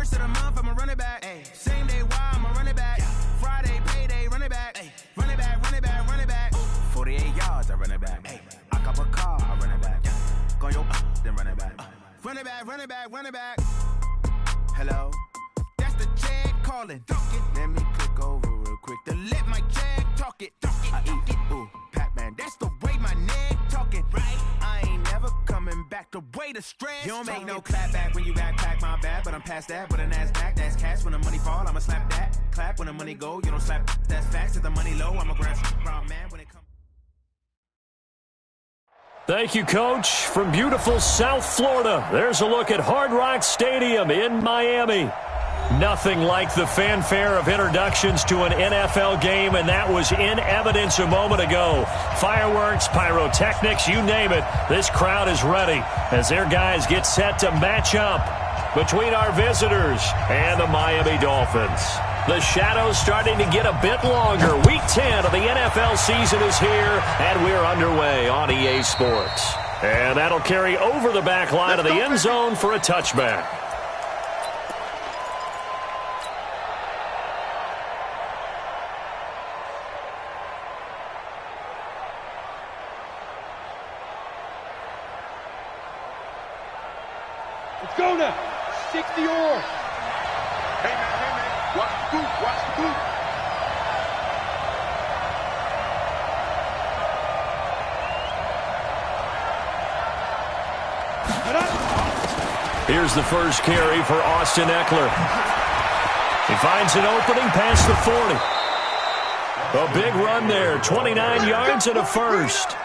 First of the month, I'm a running back. Ay. Same day, why I'm a running back. Friday, payday, running back. Ay. Running back, running back, running back. 48 yards, I run it back. Ay. I cop a car, I run it back. Go yo, then run it back. Run it back, run it back, run it back. Hello, that's the Jag calling. Let me click over real quick to let my Jag talk it. I eat it, ooh, Pac-Man. That's the way my neck talking. Right, I ain't never coming back. The way the stress. You don't make no clap back when you backpack, my bad. But I'm past that with a NASDAQ. That's cash when the money fall. I'ma slap that. Clap when the money go. You don't slap. That's facts. If the money low, I'ma grab some man when it comes. Thank you, Coach. From beautiful South Florida, there's a look at Hard Rock Stadium in Miami. Nothing like the fanfare of introductions to an NFL game, and that was in evidence a moment ago. Fireworks, pyrotechnics, you name it. This crowd is ready as their guys get set to match up between our visitors and the Miami Dolphins. The shadows starting to get a bit longer. Week 10 of the NFL season is here, and we're underway on EA Sports. And that'll carry over the back line of the end zone for a touchback. Let's go now. 60 yards. Hey, man. Watch the boot. Watch the boot. Here's the first carry for Austin Eckler. He finds an opening past the 40. A big run there, 29 yards and a first.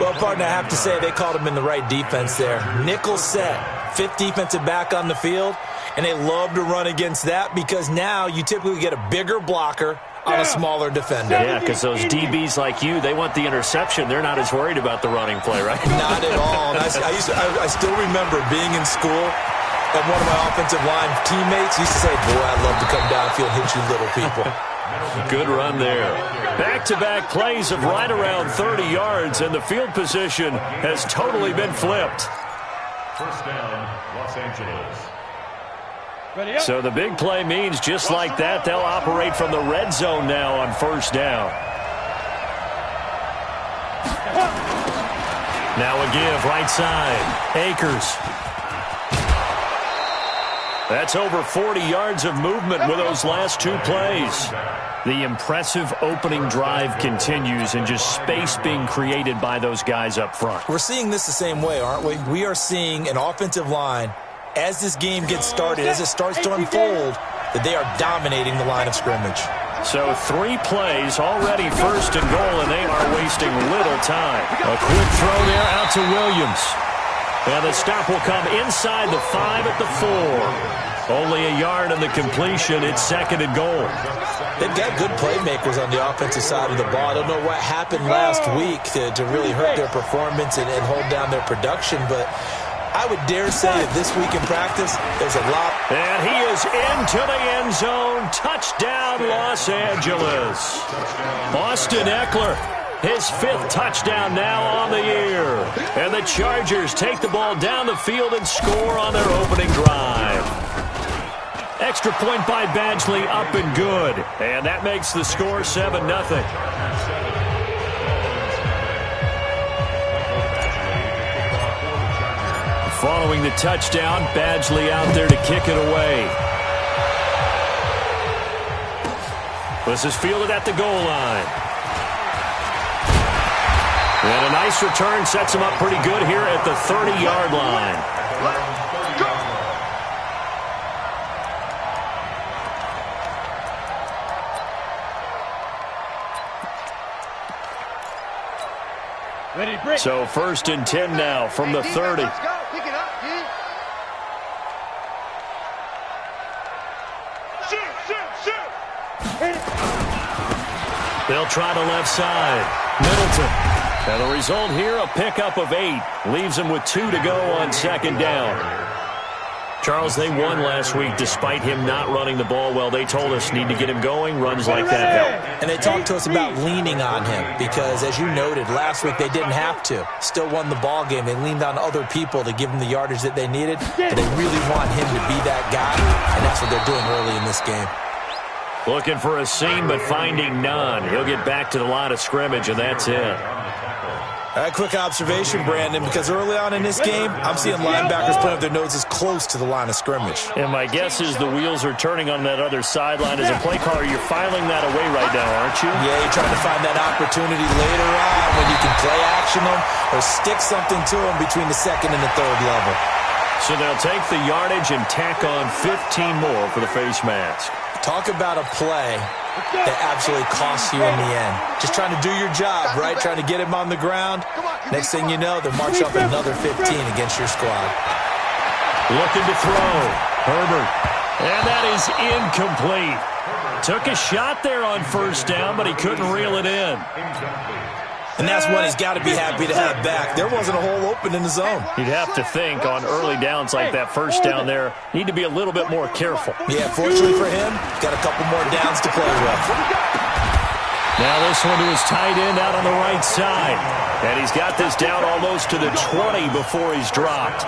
Well, partner, I have to say they called him in the right defense there. Nickel set, fifth defensive back on the field, and they love to run against that because now you typically get a bigger blocker on a smaller defender. Yeah, because those DBs like you, they want the interception. They're not as worried about the running play, right? Not at all. And I still remember being in school, and one of my offensive line teammates used to say, boy, I'd love to come downfield and hit you little people. Good run there. Back-to-back plays of right around 30 yards, and the field position has totally been flipped. First down, Los Angeles. So the big play means just like that, they'll operate from the red zone now on first down. Now a give right side. Akers. That's over 40 yards of movement with those last two plays. The impressive opening drive continues and just space being created by those guys up front. We're seeing this the same way, aren't we? We are seeing an offensive line, as this game gets started, as it starts to unfold, that they are dominating the line of scrimmage. So 3 plays, already first and goal, and they are wasting little time. A quick throw there out to Williams. And the stop will come inside the 5 at the 4. Only a yard on the completion. It's second and goal. They've got good playmakers on the offensive side of the ball. I don't know what happened last week to really hurt their performance and hold down their production, but I would dare say that this week in practice, there's a lot. And he is into the end zone. Touchdown, Los Angeles. Austin Eckler, his 5th touchdown now on the year. And the Chargers take the ball down the field and score on their opening drive. Extra point by Badgley, up and good. And that makes the score 7-0. Following the touchdown, Badgley out there to kick it away. This is fielded at the goal line. And a nice return sets him up pretty good here at the 30-yard line. So first and 10 now from the 30. They'll try the left side. Middleton. And the result here, a pickup of 8. Leaves them with 2 to go on second down. Charles, they won last week despite him not running the ball well. They told us need to get him going. Runs like that help. And they talked to us about leaning on him because, as you noted, last week they didn't have to. Still won the ball game. They leaned on other people to give them the yardage that they needed. But they really want him to be that guy, and that's that's what they're doing early in this game. Looking for a seam, but finding none. He'll get back to the line of scrimmage, and that's it. All right, quick observation, Brandon, because early on in this game, I'm seeing linebackers putting up their noses close to the line of scrimmage. And my guess is the wheels are turning on that other sideline. As a play caller, you're filing that away right now, aren't you? Yeah, you're trying to find that opportunity later on when you can play action them or stick something to them between the second and the third level. So they'll take the yardage and tack on 15 more for the face mask. Talk about a play that absolutely costs you in the end. Just trying to do your job, right? Trying to get him on the ground. Next thing you know, they'll march up another 15 against your squad. Looking to throw. Herbert. And that is incomplete. Took a shot there on first down, but he couldn't reel it in. And that's one he's got to be happy to have back. There wasn't a hole open in the zone. You'd have to think on early downs like that first down there, need to be a little bit more careful. Yeah, fortunately for him, he's got a couple more downs to play with. Now this one to his tight end out on the right side. And he's got this down almost to the 20 before he's dropped.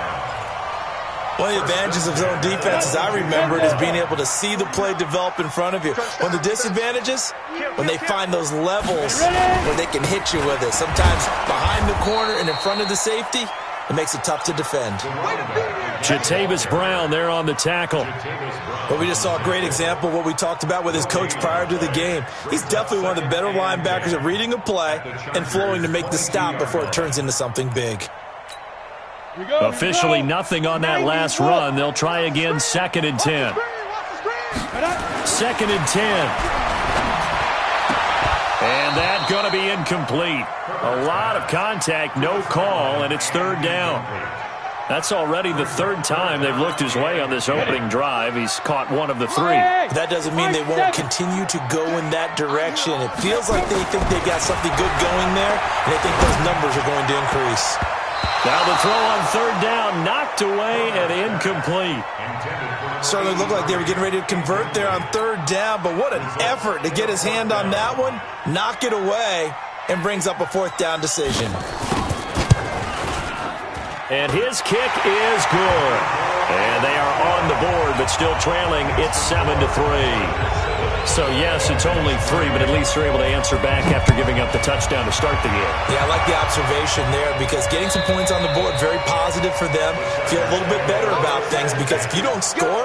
One of the advantages of zone defense, as I remember it, is being able to see the play develop in front of you. One of the disadvantages, when they find those levels where they can hit you with it. Sometimes behind the corner and in front of the safety, it makes it tough to defend. Jatavis Brown there on the tackle. But we just saw a great example of what we talked about with his coach prior to the game. He's definitely one of the better linebackers at reading a play and flowing to make the stop before it turns into something big. Officially nothing on that last run. They'll try again, 2nd and 10. 2nd and 10. And that's going to be incomplete. A lot of contact, no call, and it's 3rd down. That's already the 3rd time they've looked his way on this opening drive. He's caught one of the 3. But that doesn't mean they won't continue to go in that direction. It feels like they think they got something good going there, and they think those numbers are going to increase. Now the throw on 3rd down, knocked away and incomplete. Certainly looked like they were getting ready to convert there on 3rd down, but what an effort to get his hand on that one, knock it away, and brings up a 4th down decision. And his kick is good. And they are on the board, but still trailing. It's 7-3. So, yes, it's only 3, but at least they're able to answer back after giving up the touchdown to start the game. Yeah, I like the observation there because getting some points on the board, very positive for them. Feel a little bit better about things because if you don't score,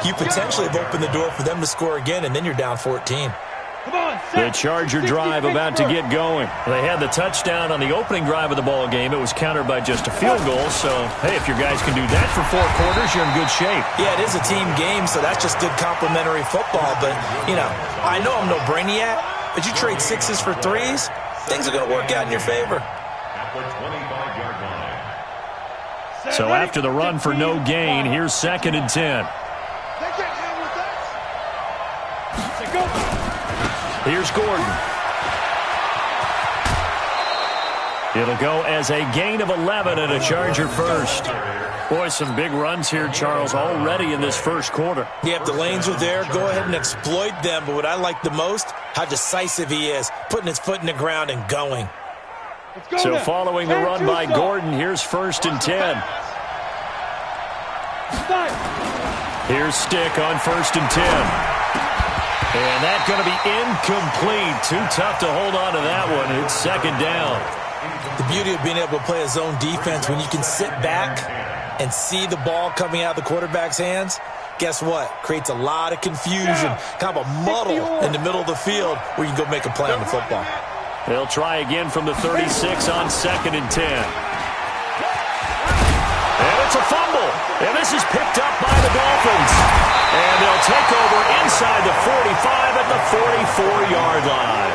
you potentially have opened the door for them to score again, and then you're down 14. The Charger drive about to get going. They had the touchdown on the opening drive of the ball game. It was countered by just a field goal. So, hey, if your guys can do that for 4 quarters, you're in good shape. Yeah, it is a team game, so that's just good complimentary football. But, you know, I know I'm no brainiac, but you trade 6s for 3s, things are going to work out in your favor. So after the run for no gain, here's 2nd and 10. Here's Gordon. It'll go as a gain of 11 and a Charger first. Boy, some big runs here, Charles, already in this first quarter. Yeah, if the lanes are there, go ahead and exploit them. But what I like the most, how decisive he is, putting his foot in the ground and going. So following the run by Gordon, here's 1st and 10. Here's Stick on 1st and 10. And that's going to be incomplete. Too tough to hold on to that one. It's 2nd down. The beauty of being able to play a zone defense, when you can sit back and see the ball coming out of the quarterback's hands, guess what? Creates a lot of confusion, kind of a muddle in the middle of the field where you can go make a play on the football. They'll try again from the 36 on 2nd and 10. And it's a fumble. And this is picked up by the Dolphins. And they'll take over inside the 45 at the 44-yard line.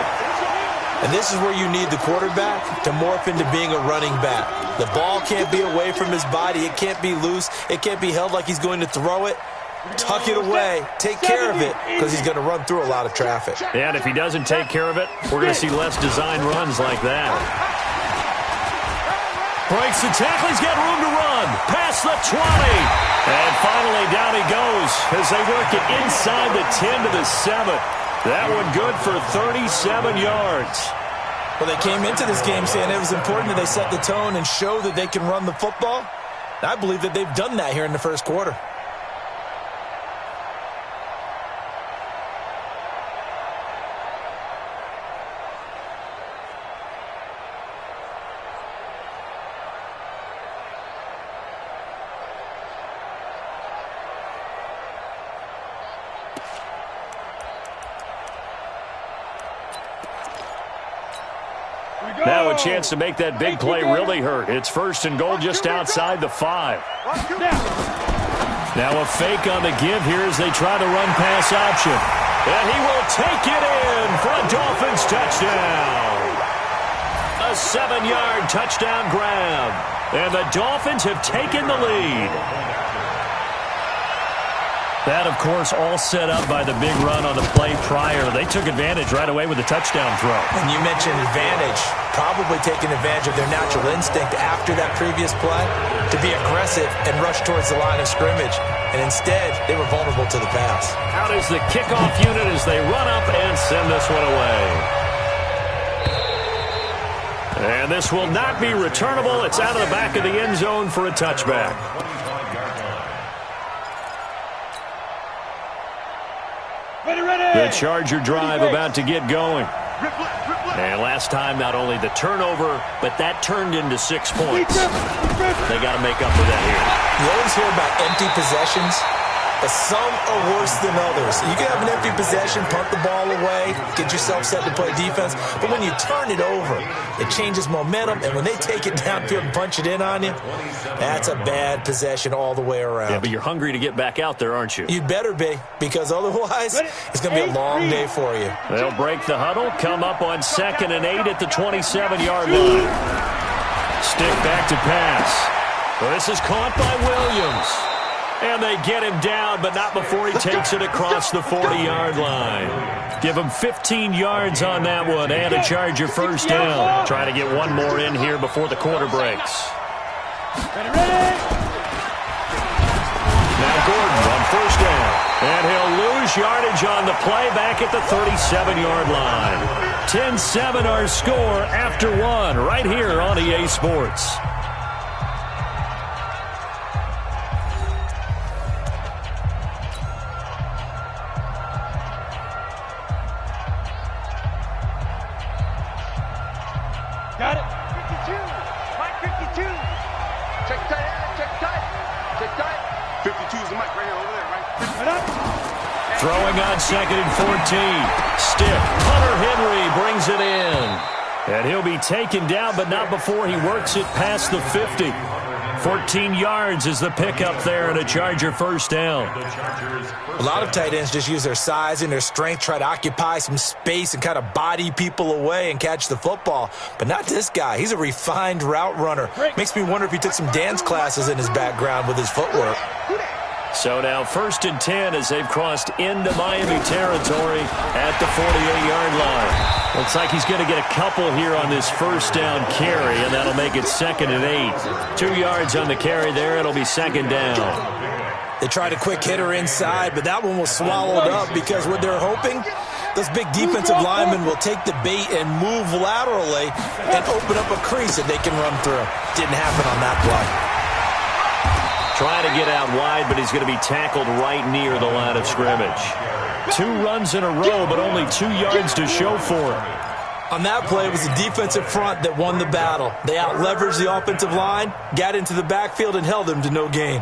And this is where you need the quarterback to morph into being a running back. The ball can't be away from his body. It can't be loose. It can't be held like he's going to throw it. Tuck it away. Take care of it because he's going to run through a lot of traffic. Yeah, and if he doesn't take care of it, we're going to see less design runs like that. Breaks the tackle. He's got room to run. Past the 20. And finally down he goes as they work it inside the 10 to the 7. That one good for 37 yards. Well, they came into this game saying it was important that they set the tone and show that they can run the football. I believe that they've done that here in the first quarter. Now a chance to make that big play really hurt. It's 1st and goal just outside the 5. Now a fake on the give here as they try the run pass option. And he will take it in for a Dolphins touchdown. A 7-yard touchdown grab. And the Dolphins have taken the lead. That, of course, all set up by the big run on the play prior. They took advantage right away with the touchdown throw. And you mentioned advantage, probably taking advantage of their natural instinct after that previous play to be aggressive and rush towards the line of scrimmage. And instead, they were vulnerable to the pass. Out is the kickoff unit as they run up and send this one away. And this will not be returnable. It's out of the back of the end zone for a touchback. The Charger drive about to get going. And last time, not only the turnover, but that turned into 6 points. They got to make up for that here. You always hear about empty possessions, but some are worse than others. You can have an empty possession, punt the ball away, get yourself set to play defense, but when you turn it over, it changes momentum, and when they take it downfield and punch it in on you, that's a bad possession all the way around. Yeah, but you're hungry to get back out there, aren't you? You'd better be, because otherwise, it's going to be a long day for you. They'll break the huddle, come up on 2nd and 8 at the 27-yard line. Stick back to pass. Well, this is caught by Williams. And they get him down, but not before he takes it across the 40-yard line. Give him 15 yards on that one and a Charger 1st down. Trying to get one more in here before the quarter breaks. Now Gordon on 1st down. And he'll lose yardage on the play back at the 37-yard line. 10-7 our score after one right here on EA Sports. Got it. 52. Mike 52. Check tight. Check tight. Check tight. 52 is the mic right here over there, right? Throwing on 2nd and 14. Stick. Hunter Henry brings it in. And he'll be taken down, but not before he works it past the 50. 14 yards is the pickup there and a Charger 1st down. A lot of tight ends just use their size and their strength, try to occupy some space and kind of body people away and catch the football. But not this guy. He's a refined route runner. Makes me wonder if he took some dance classes in his background with his footwork. So now 1st and 10 as they've crossed into Miami territory at the 48-yard line. Looks like he's going to get a couple here on this 1st down carry, and that'll make it 2nd and 8. 2 yards on the carry there. It'll be 2nd down. They tried a quick hitter inside, but that one was swallowed up because what they're hoping, those big defensive linemen will take the bait and move laterally and open up a crease that they can run through. Didn't happen on that play. Trying to get out wide, but he's going to be tackled right near the line of scrimmage. 2 runs in a row, but only 2 yards to show for it. On that play, it was the defensive front that won the battle. They out-leveraged the offensive line, got into the backfield, and held them to no gain.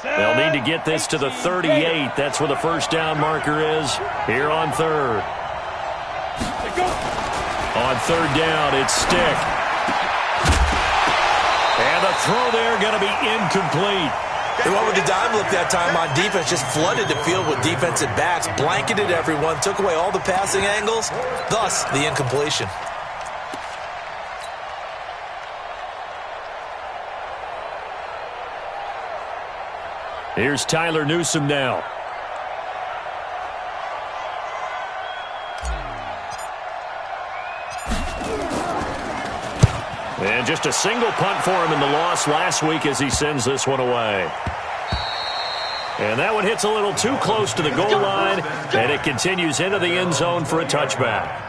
They'll need to get this to the 38. That's where the 1st down marker is here on 3rd. On 3rd down, it's Stick. And the throw there going to be incomplete. They went with the dime look that time on defense, just flooded the field with defensive backs, blanketed everyone, took away all the passing angles, thus the incompletion. Here's Tyler Newsome now. And just a single punt for him in the loss last week as he sends this one away. And that one hits a little too close to the goal line, and it continues into the end zone for a touchback.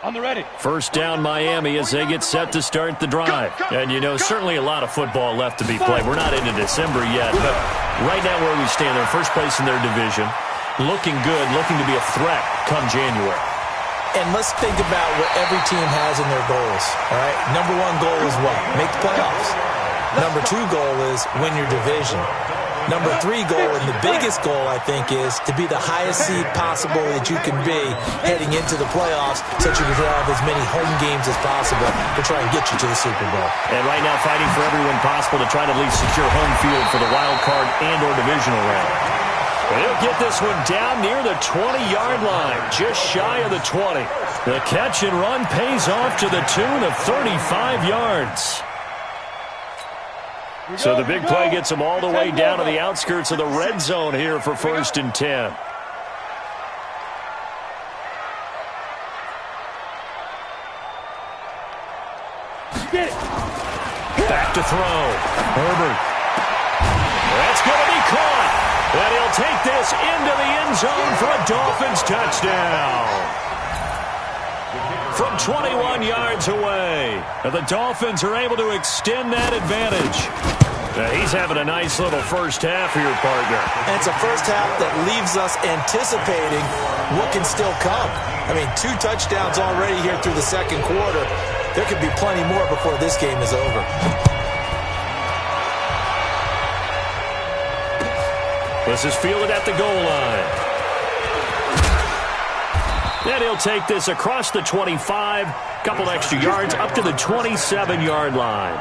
On the ready. 1st down Miami as they get set to start the drive. And, you know, certainly a lot of football left to be played. We're not into December yet, but right now where we stand, they're first place in their division. looking good, looking to be a threat come January. And let's think about what every team has in their goals, all right? Number one goal is what? Make the playoffs. Number two goal is win your division. Number three goal, and the biggest goal, I think, is to be the highest seed possible that you can be heading into the playoffs so that you can have as many home games as possible to try and get you to the Super Bowl. And right now fighting for every win possible to try to at least secure home field for the wild card and or divisional round. They'll get this one down near the 20-yard line, just shy of the 20. The catch and run pays off to the tune of 35 yards. So the big play gets them all the way down to the outskirts of the red zone here for 1st and 10. Back to throw. Herbert. That's going to be caught. And he'll take this into the end zone for a Dolphins touchdown. From 21 yards away, the Dolphins are able to extend that advantage. He's having a nice little first half here, partner. And it's a first half that leaves us anticipating what can still come. I mean, 2 touchdowns already here through the second quarter. There could be plenty more before this game is over. This is fielded at the goal line. And he'll take this across the 25, couple extra yards, up to the 27-yard line.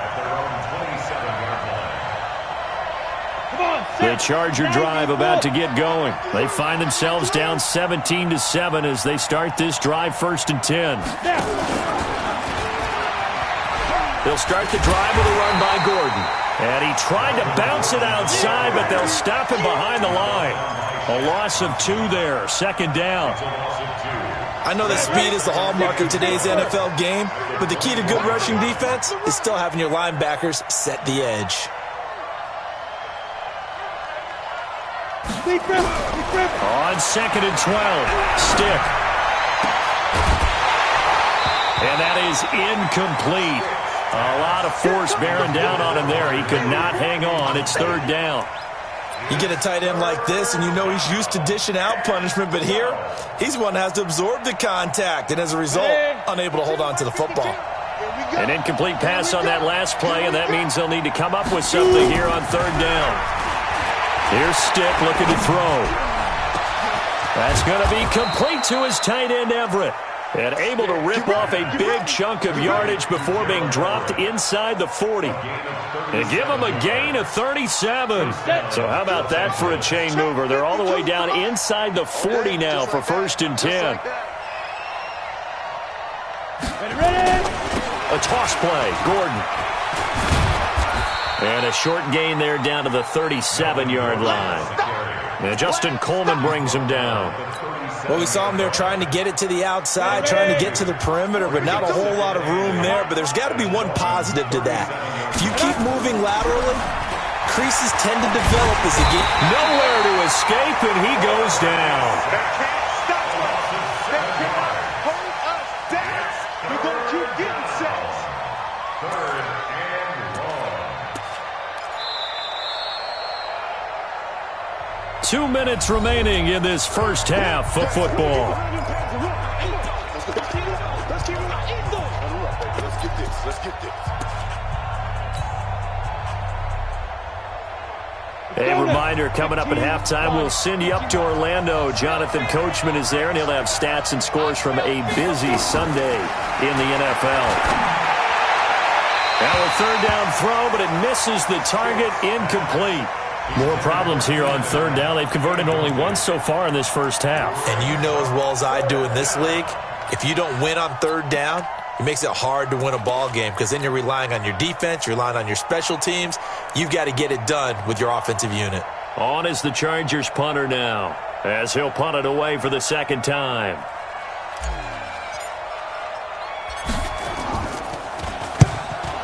The Charger drive about to get going. They find themselves down 17-7 as they start this drive 1st and 10. They'll start the drive with a run by Gordon. And he tried to bounce it outside, but they'll stop him behind the line. A loss of 2 there, 2nd down. I know that speed is the hallmark of today's NFL game, but the key to good rushing defense is still having your linebackers set the edge. On 2nd and 12, Stick. And that is incomplete. A lot of force bearing down on him there. He could not hang on. It's 3rd down. You get a tight end like this, and you know he's used to dishing out punishment, but here, he's the one that has to absorb the contact, and as a result, unable to hold on to the football. An incomplete pass on that last play, and that means they'll need to come up with something here on 3rd down. Here's Stick looking to throw. That's going to be complete to his tight end, Everett. And able to rip off a big chunk of yardage before being dropped inside the 40. And give him a gain of 37. So how about that for a chain mover? They're all the way down inside the 40 now for 1st and 10. A toss play, Gordon. And a short gain there down to the 37-yard line. And Justin Coleman brings him down. Well, we saw him there trying to get it to the outside, trying to get to the perimeter, but not a whole lot of room there. But there's got to be one positive to that. If you keep moving laterally, creases tend to develop as the game. Nowhere to escape, and he goes down. They can't stop us. They cannot hold us down. We're going to keep getting sacks. 3rd and long. 2 minutes remaining in this first half of football. Let's get this. A reminder, coming up at halftime, we'll send you up to Orlando. Jonathan Coachman is there, and he'll have stats and scores from a busy Sunday in the NFL. Now a 3rd down throw, but it misses the target, incomplete. More problems here on 3rd down. They've converted only once so far in this first half. And you know as well as I do in this league, if you don't win on 3rd down, it makes it hard to win a ball game because then you're relying on your defense, you're relying on your special teams. You've got to get it done with your offensive unit. On is the Chargers punter now, as he'll punt it away for the 2nd time.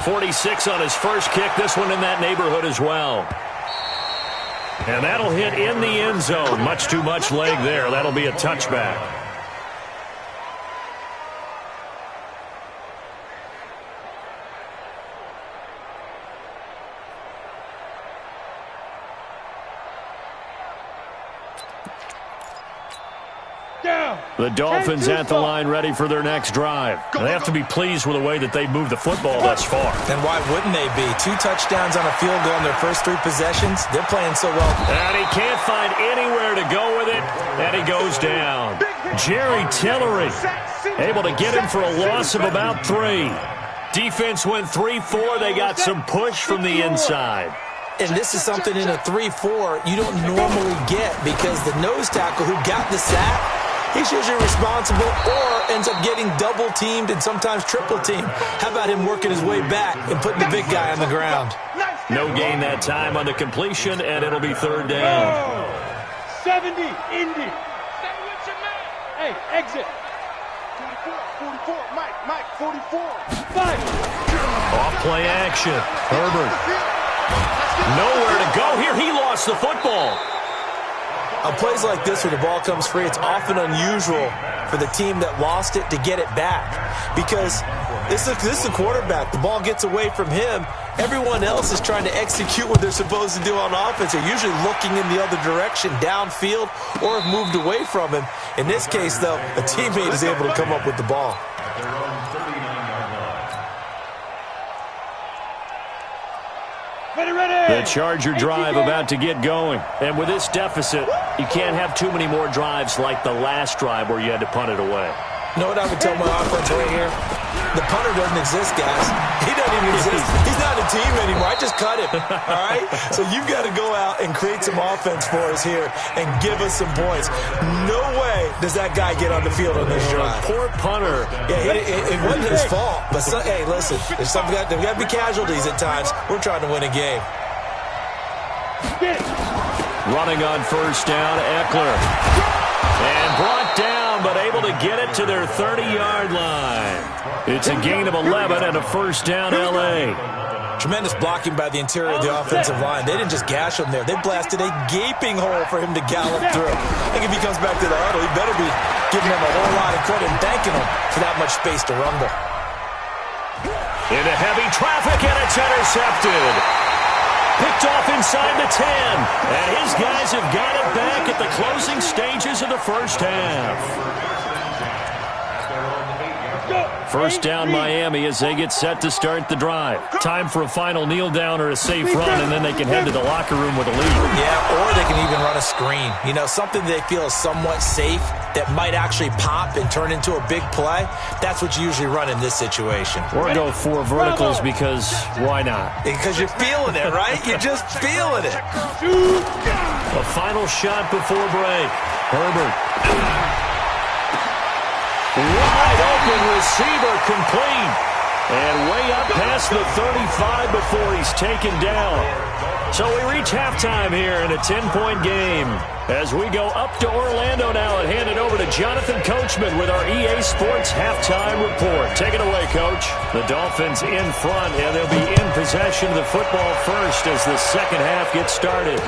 .46 on his first kick. This one in that neighborhood as well. And that'll hit in the end zone. Much too much leg there. That'll be a touchback. The Dolphins at the line ready for their next drive. They have to be pleased with the way that they've moved the football thus far. And why wouldn't they be? 2 touchdowns on a field goal in their first 3 possessions. They're playing so well. And he can't find anywhere to go with it, and he goes down. Jerry Tillery able to get him for a loss of about 3. Defense went 3-4. They got some push from the inside. And this is something in a 3-4 you don't normally get because the nose tackle who got the sack, he's usually responsible or ends up getting double-teamed and sometimes triple-teamed. How about him working his way back and putting the big guy on the ground? No gain that time on the completion, and it'll be 3rd down. 70, Indy. Hey, exit. 44, Mike, 44. 5. Off play action. Herbert. Nowhere to go here. He lost the football. On plays like this where the ball comes free, it's often unusual for the team that lost it to get it back because this is the quarterback. The ball gets away from him. Everyone else is trying to execute what they're supposed to do on offense. They're usually looking in the other direction, downfield, or have moved away from him. In this case, though, a teammate is able to come up with the ball. The Charger drive about to get going. And with this deficit, you can't have too many more drives like the last drive where you had to punt it away. You know what I would tell my offense right here? The punter doesn't exist, guys. He doesn't even exist. He's not a team anymore. I just cut him, all right? So you've got to go out and create some offense for us here and give us some points. No way does that guy get on the field on this drive. Poor punter. Yeah, it wasn't his fault. But, hey, listen, there's got to be casualties at times. We're trying to win a game. Running on 1st down, Eckler. And brought down, but able to get it to their 30-yard line. It's a gain of 11 and a 1st down, L.A. Tremendous blocking by the interior of the offensive line. They didn't just gash him there. They blasted a gaping hole for him to gallop through. I think if he comes back to the huddle, he better be giving them a whole lot of credit and thanking them for that much space to rumble. Into heavy traffic, and it's intercepted. Picked off inside the 10. And his guys have got it back at the closing stages of the first half. 1st down Miami as they get set to start the drive. Time for a final kneel down or a safe run, and then they can head to the locker room with a lead. Yeah, or they can even run a screen. You know, something they feel is somewhat safe that might actually pop and turn into a big play. That's what you usually run in this situation. Or go 4 verticals because why not? Because you're feeling it, right? You're just feeling it. A final shot before break. Herbert. Wide open receiver complete. And way up past the 35 before he's taken down. So we reach halftime here in a 10-point game. As we go up to Orlando now and hand it over to Jonathan Coachman with our EA Sports Halftime Report. Take it away, Coach. The Dolphins in front, and they'll be in possession of the football first as the second half gets started.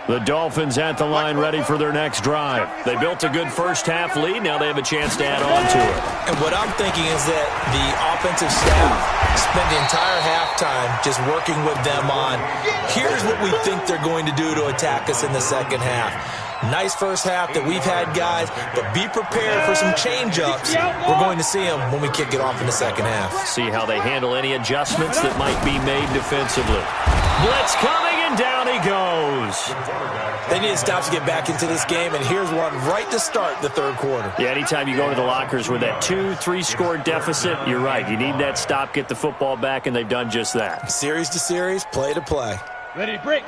The Dolphins at the line ready for their next drive. They built a good first half lead. Now they have a chance to add on to it. And what I'm thinking is that the offensive staff spent the entire halftime just working with them on, here's what we think they're going to do to attack us in the second half. Nice first half that we've had, guys, but be prepared for some change-ups. We're going to see them when we kick it off in the second half. See how they handle any adjustments that might be made defensively. Blitz coming, and down he goes. They need to stop to get back into this game, and here's one right to start the third quarter. Yeah, anytime you go to the lockers with that 2-3 score deficit, you're right. You need that stop, get the football back, and they've done just that. Series to series, play to play. Ready, break.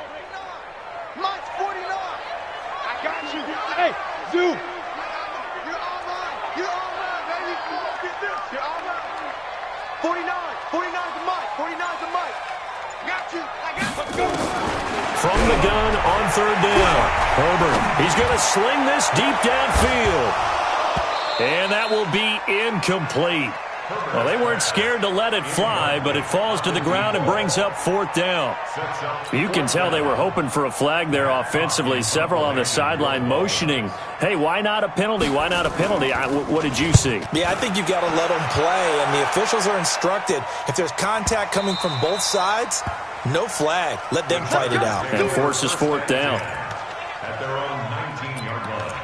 Mike, 49. I got you. Hey, Zoo. You're all mine. You're all mine, baby. Get this. You're all mine. 49. 49's a Mike. 49's a Mike. Got you. I got you. From the gun on 3rd down. Herbert, he's going to sling this deep downfield. And that will be incomplete. Well, they weren't scared to let it fly, but it falls to the ground and brings up 4th down. You can tell they were hoping for a flag there offensively. Several on the sideline motioning, hey, why not a penalty? Why not a penalty? What did you see? Yeah, I think you've got to let them play, and the officials are instructed. If there's contact coming from both sides, no flag. Let them fight it out. And forces 4th down. At their own 19-yard line.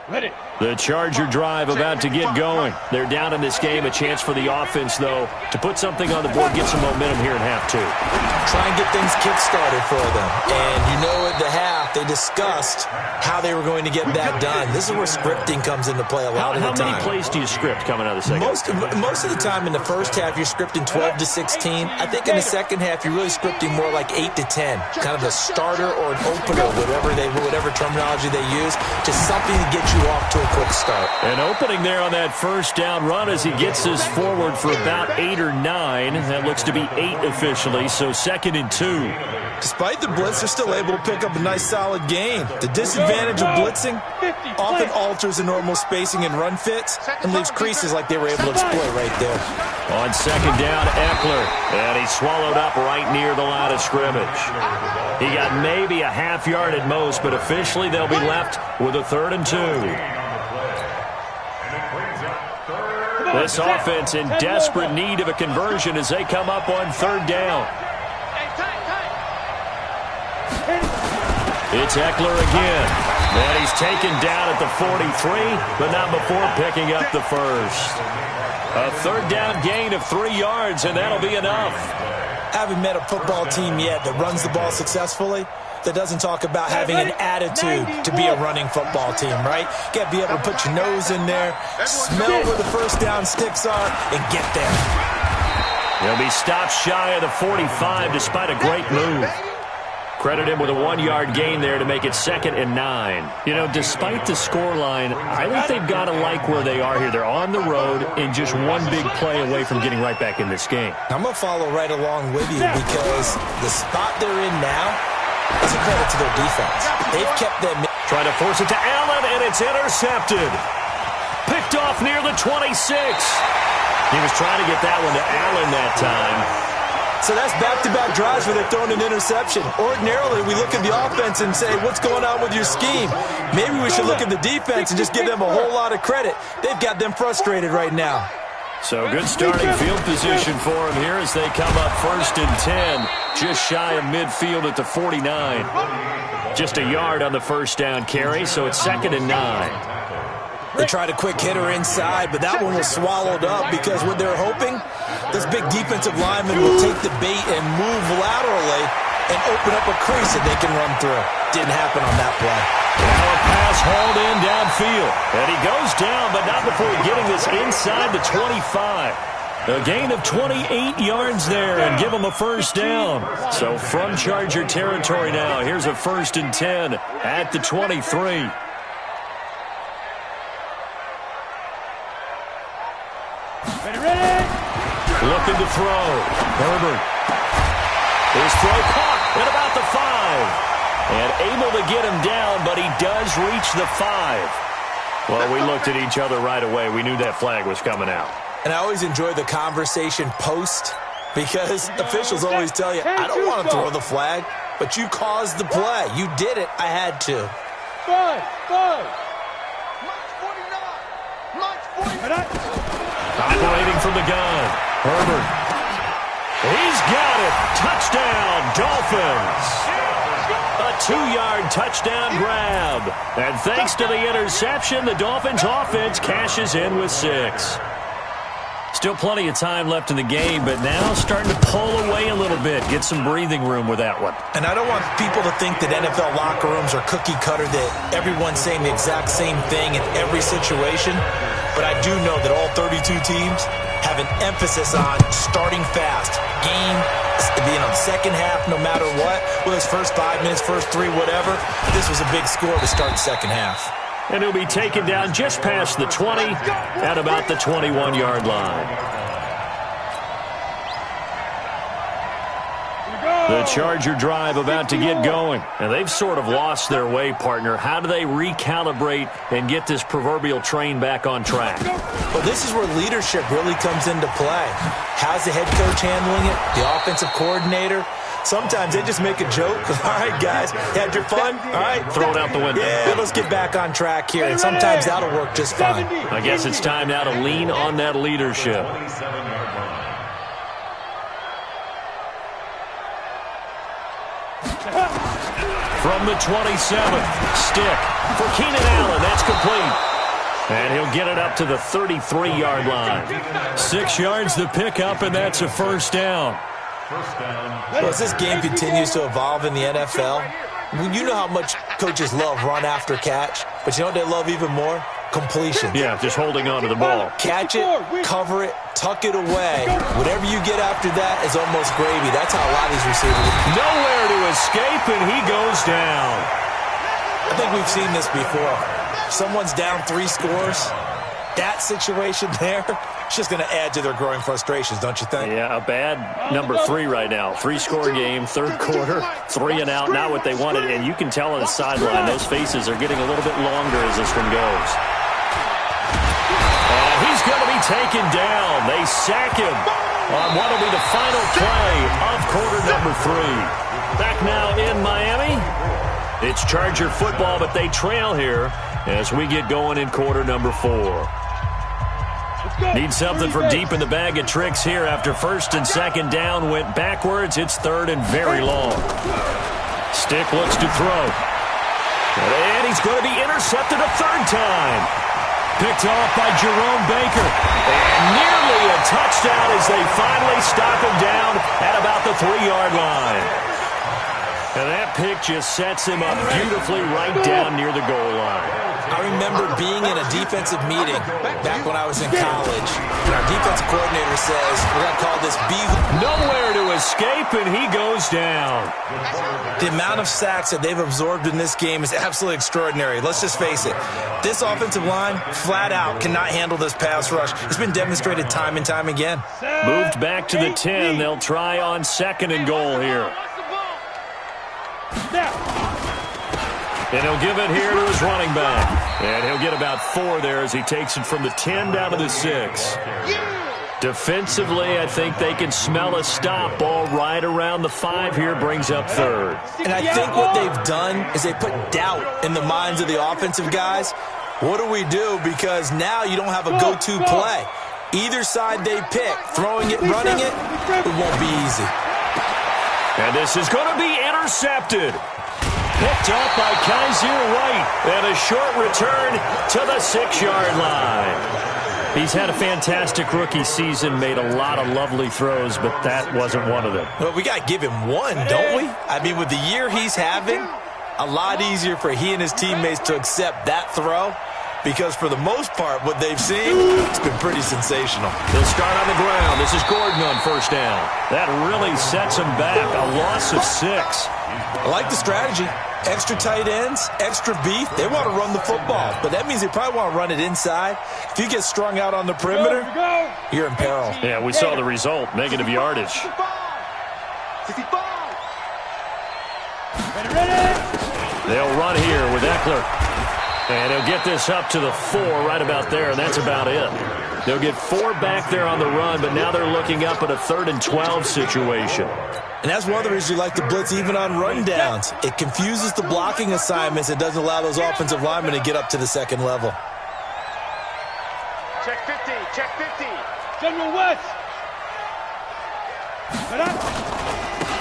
Ready. The Charger drive about to get going. They're down in this game. A chance for the offense, though, to put something on the board, get some momentum here in half 2. Try and get things kick-started for them. And you know at the half, they discussed how they were going to get that done. This is where scripting comes into play a lot of the time. How many plays do you script coming out of the second? Most of the time in the first half, you're scripting 12 to 16. I think in the second half, you're really scripting more like 8 to 10. Kind of a starter or an opener, whatever terminology they use. Just something to get you off to a quick start. An opening there on that first down run as he gets us forward for about 8 or 9. That looks to be 8 officially, so 2nd and 2. Despite the blitz, they're still able to pick up a nice solid gain. The disadvantage of blitzing often alters the normal spacing and run fits and leaves creases like they were able to exploit right there. On 2nd down, Eckler, and he's swallowed up right near the line of scrimmage. He got maybe a half yard at most, but officially they'll be left with a 3rd and 2. This offense in desperate need of a conversion as they come up on 3rd down. It's Eckler again. And he's taken down at the 43, but not before picking up the first. A 3rd down gain of 3 yards, and that'll be enough. I haven't met a football team yet that runs the ball successfully that doesn't talk about having an attitude to be a running football team, right? You got to be able to put your nose in there, smell where the first down sticks are, and get there. He'll be stopped shy of the 45 despite a great move. Credit him with a 1-yard gain there to make it 2nd and 9. You know, despite the scoreline, I think they've got to like where they are here. They're on the road and just one big play away from getting right back in this game. I'm going to follow right along with you because the spot they're in now is a credit to their defense. They've kept them. Trying to force it to Allen, and it's intercepted. Picked off near the 26. He was trying to get that one to Allen that time. So that's back-to-back drives where they've thrown an interception. Ordinarily, we look at the offense and say, what's going on with your scheme? Maybe we should look at the defense and just give them a whole lot of credit. They've got them frustrated right now. So good starting field position for them here as they come up 1st and 10, just shy of midfield at the 49. Just a yard on the first down carry, so it's 2nd and 9. They tried a quick hitter inside, but that one was swallowed up because what they're hoping, this big defensive lineman will take the bait and move laterally and open up a crease that they can run through. Didn't happen on that play. Now a pass hauled in downfield. And he goes down, but not before getting this inside the 25. A gain of 28 yards there and give him a first down. So from Charger territory now, here's a 1st and 10 at the 23. Looking to throw. Herbert. His throw caught at about the 5. And able to get him down, but he does reach the 5. Well, we looked at each other right away. We knew that flag was coming out. And I always enjoy the conversation post because officials always tell you, I don't want to throw the flag, but you caused the play. You did it. I had to. 5. Operating from the gun. Herbert. He's got it. Touchdown, Dolphins. A 2-yard touchdown grab. And thanks to the interception, the Dolphins offense cashes in with 6. Still plenty of time left in the game, but now starting to pull away a little bit. Get some breathing room with that one. And I don't want people to think that NFL locker rooms are cookie cutter, that everyone's saying the exact same thing in every situation. But I do know that all 32 teams have an emphasis on starting fast. Game, second half, no matter what. Whether it's first 5 minutes, first 3, whatever. This was a big score to start the second half. And he'll be taken down just past the 20 at about the 21-yard line. The Charger drive about to get going. And they've sort of lost their way, partner. How do they recalibrate and get this proverbial train back on track? Well, this is where leadership really comes into play. How's the head coach handling it? The offensive coordinator? Sometimes they just make a joke. All right, guys, had your fun? All right. Throw it out the window. Yeah, let's get back on track here. And sometimes that'll work just fine. I guess it's time now to lean on that leadership. From the 27th, stick for Keenan Allen. That's complete. And he'll get it up to the 33-yard line. 6 yards the pickup, and that's a first down. Well, as this game continues to evolve in the NFL, you know how much coaches love run after catch, but you know what they love even more? Completion. Yeah, just holding on to the ball. Catch it, cover it, tuck it away. Whatever you get after that is almost gravy. That's how a lot of these receivers. Nowhere to escape, and he goes down. I think we've seen this before. Someone's down 3 scores. That situation there, it's just going to add to their growing frustrations, don't you think? Yeah, a bad number 3 right now. 3-score game, third quarter, 3 and out, not what they wanted. And you can tell on the sideline, those faces are getting a little bit longer as this one goes. And he's going to be taken down. They sack him on what will be the final play of quarter number 3. Back now in Miami. It's Charger football, but they trail here as we get going in quarter number 4. Need something from deep in the bag of tricks here after first and second down went backwards. It's third and very long. Stick looks to throw. And he's going to be intercepted a third time. Picked off by Jerome Baker. And nearly a touchdown as they finally stop him down at about the 3-yard line. And that pick just sets him up beautifully right down near the goal line. I remember being in a defensive meeting back when I was in college. And our defensive coordinator says, we're going to call this B. Nowhere to escape, and he goes down. The amount of sacks that they've absorbed in this game is absolutely extraordinary. Let's just face it. This offensive line, flat out, cannot handle this pass rush. It's been demonstrated time and time again. Moved back to the 10. They'll try on second and goal here. And he'll give it here to his running back. And he'll get about 4 there as he takes it from the 10 down to the 6. Defensively, I think they can smell a stop. Ball right around the 5 here, brings up third. And I think what they've done is they put doubt in the minds of the offensive guys. What do we do? Because now you don't have a go-to play. Either side they pick, throwing it, running it, it won't be easy. And this is going to be intercepted. Picked up by Kaiser White. And a short return to the 6-yard line. He's had a fantastic rookie season, made a lot of lovely throws, but that wasn't one of them. Well, we got to give him one, don't we? I mean, with the year he's having, a lot easier for he and his teammates to accept that throw. Because for the most part, what they've seen, it's been pretty sensational. They'll start on the ground. This is Gordon on first down. That really sets them back. A loss of 6. I like the strategy. Extra tight ends, extra beef. They want to run the football, but that means they probably want to run it inside. If you get strung out on the perimeter, you're in peril. Yeah, we saw the result. Negative yardage. 65. They'll run here with Eckler. And he'll get this up to the 4 right about there, and that's about it. They'll get 4 back there on the run, but now they're looking up at a 3rd and 12 situation. And that's one of the reasons you like to blitz even on rundowns. It confuses the blocking assignments and doesn't allow those offensive linemen to get up to the second level. Check 50. Check 50. General West.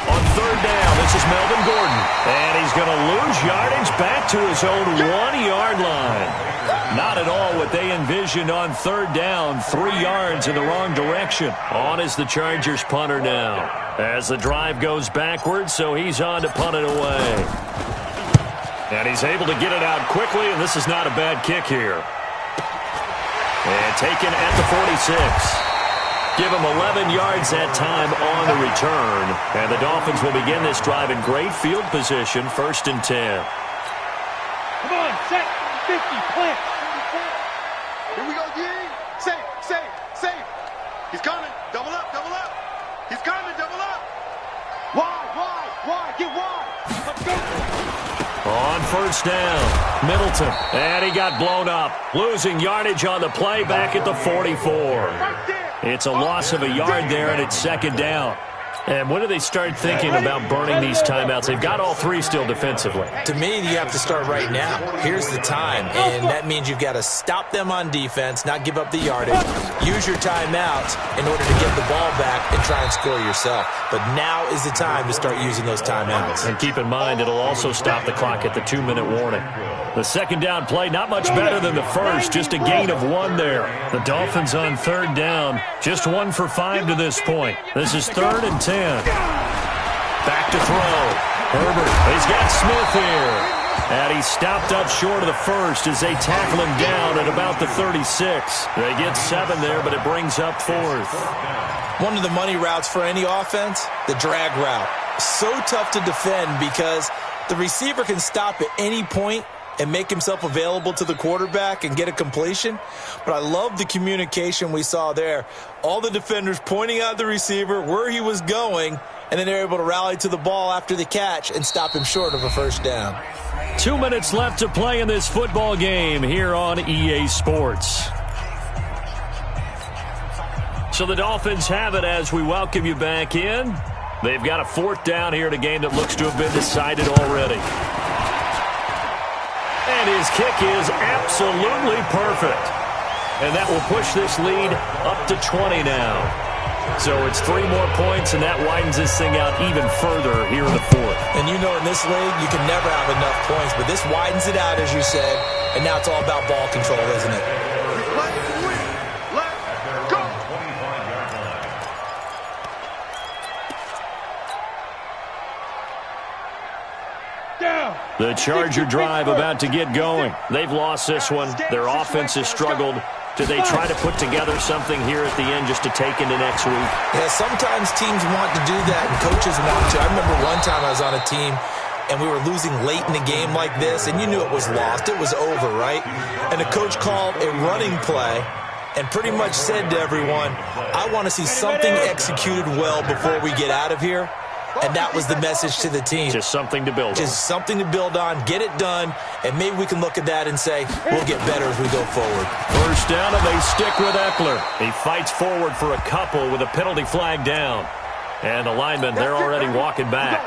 On third down, this is Melvin Gordon. And he's going to lose yardage back to his own 1-yard line. Not at all what they envisioned on third down. 3 yards in the wrong direction. On is the Chargers punter now. As the drive goes backwards, so he's on to punt it away. And he's able to get it out quickly, and this is not a bad kick here. And taken at the 46. Give him 11 yards that time on the return. And the Dolphins will begin this drive in great field position, 1st and 10. Come on, set, 50, plant. Here we go, Yee. Safe. He's coming. Double up. He's coming, double up. Wide. first down. Middleton, and he got blown up. Losing yardage on the play back at the 44. It's a loss of a yard there, and it's second down. And when do they start thinking about burning these timeouts? They've got all three still defensively. To me, you have to start right now. Here's the time, and that means you've got to stop them on defense, not give up the yardage, use your timeouts in order to get the ball back and try and score yourself. But now is the time to start using those timeouts. And keep in mind, it'll also stop the clock at the 2-minute warning. The second down play, not much better than the first, just a gain of 1 there. The Dolphins on third down, just 1 for 5 to this point. This is 3rd and 10. Back to throw. Herbert, he's got Smith here. And he stopped up short of the first as they tackle him down at about the 36. They get 7 there, but it brings up 4th. One of the money routes for any offense, the drag route. So tough to defend because the receiver can stop at any point and make himself available to the quarterback and get a completion. But I love the communication we saw there. All the defenders pointing out the receiver, where he was going, and then they're able to rally to the ball after the catch and stop him short of a first down. 2 minutes left to play in this football game here on EA Sports. So the Dolphins have it as we welcome you back in. They've got a 4th down here in a game that looks to have been decided already. And his kick is absolutely perfect. And that will push this lead up to 20 now. So it's 3 more points, and that widens this thing out even further here in the 4th. And you know in this league, you can never have enough points, but this widens it out, as you said, and now it's all about ball control, isn't it? The Charger drive about to get going. They've lost this one. Their offense has struggled. Do they try to put together something here at the end just to take into next week? Yeah, sometimes teams want to do that, and coaches want to. I remember one time I was on a team, and we were losing late in the game like this, and you knew it was lost. It was over, right? And the coach called a running play and pretty much said to everyone, I want to see something executed well before we get out of here. And that was the message to the team. Just something to build on. Just something to build on, get it done, and maybe we can look at that and say, we'll get better as we go forward. First down, and they stick with Eckler. He fights forward for a couple with a penalty flag down. And the linemen, they're already walking back.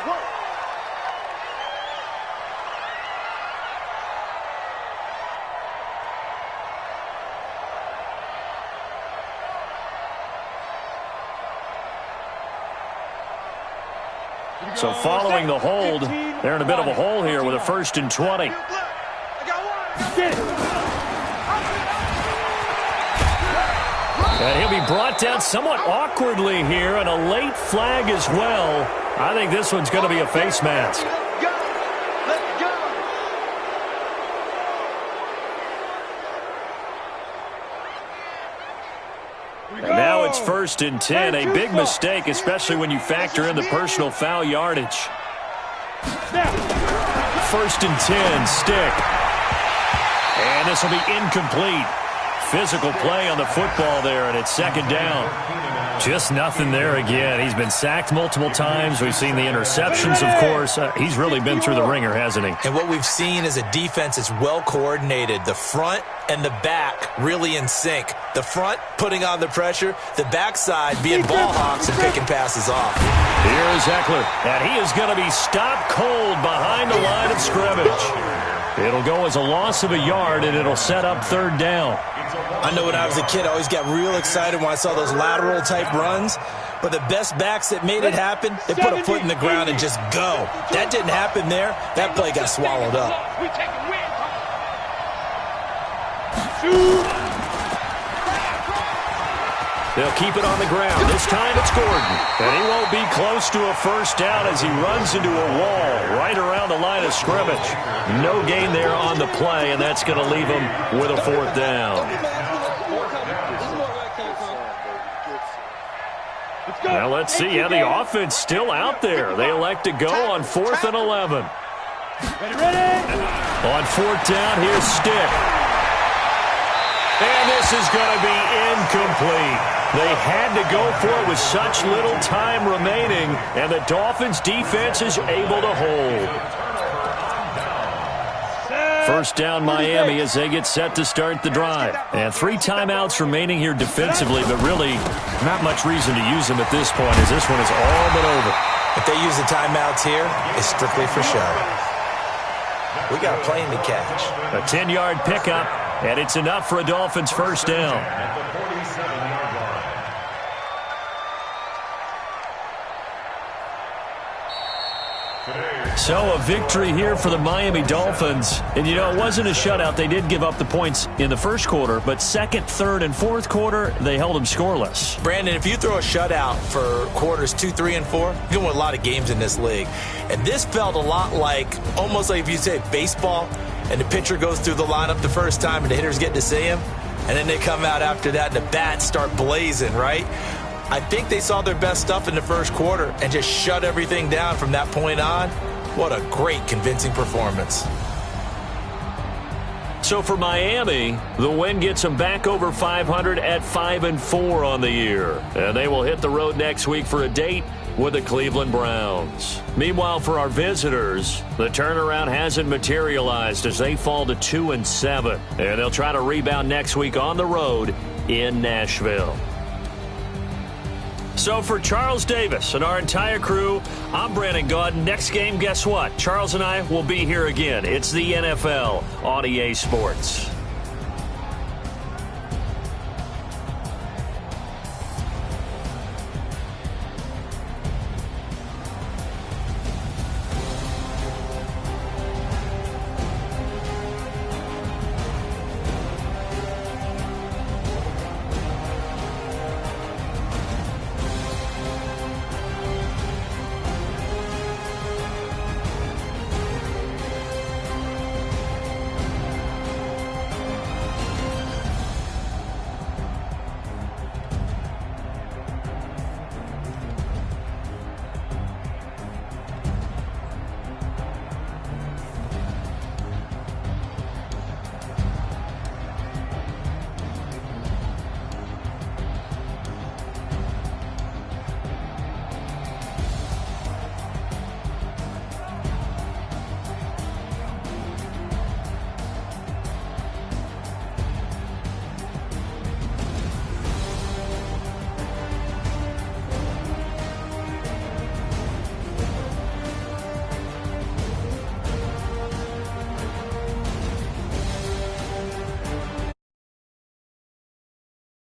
So following the hold, they're in a bit of a hole here with a 1st and 20. And he'll be brought down somewhat awkwardly here, and a late flag as well. I think this one's going to be a face mask. And now it's 1st and 10, a big mistake, especially when you factor in the personal foul yardage. 1st and 10, stick. And this will be incomplete. Physical play on the football there, and it's 2nd down. Just nothing there again. He's been sacked multiple times. We've seen the interceptions, of course. He's really been through the ringer, hasn't he? And what we've seen is a defense that's well coordinated. The front and the back really in sync. The front putting on the pressure, the backside being ball hawks and picking passes off. Here's Eckler, and he is going to be stopped cold behind the line of scrimmage. It'll go as a loss of a yard, and it'll set up 3rd down. I know when I was a kid, I always got real excited when I saw those lateral-type runs. But the best backs that made it happen, they put a foot in the ground and just go. That didn't happen there. That play got swallowed up. They'll keep it on the ground. This time it's Gordon. And he won't be close to a 1st down as he runs into a wall right around the line of scrimmage. No gain there on the play, and that's going to leave him with a 4th down. Now let's see how the offense still out there. They elect to go on 4th and 11. On 4th down, here's Stick. And this is going to be incomplete. They had to go for it with such little time remaining, and the Dolphins' defense is able to hold. First down Miami as they get set to start the drive. And 3 timeouts remaining here defensively, but really not much reason to use them at this point as this one is all but over. If they use the timeouts here, it's strictly for show. We got a plane to catch. A 10-yard pickup, and it's enough for a Dolphins first down. At the 47-yard line. So a victory here for the Miami Dolphins. And, you know, it wasn't a shutout. They did give up the points in the first quarter, but second, third, and fourth quarter, they held them scoreless. Brandon, if you throw a shutout for quarters 2, 3, and 4, you're going to win a lot of games in this league. And this felt a lot like, almost like if you say baseball, and the pitcher goes through the lineup the first time and the hitters get to see him, and then they come out after that and the bats start blazing, right? I think they saw their best stuff in the first quarter and just shut everything down from that point on. What a great, convincing performance. So for Miami, the win gets them back over 500 at 5-4 on the year. And they will hit the road next week for a date with the Cleveland Browns. Meanwhile, for our visitors, the turnaround hasn't materialized as they fall to 2-7. And they'll try to rebound next week on the road in Nashville. So for Charles Davis and our entire crew, I'm Brandon Gaudin. Next game, guess what? Charles and I will be here again. It's the NFL on EA Sports.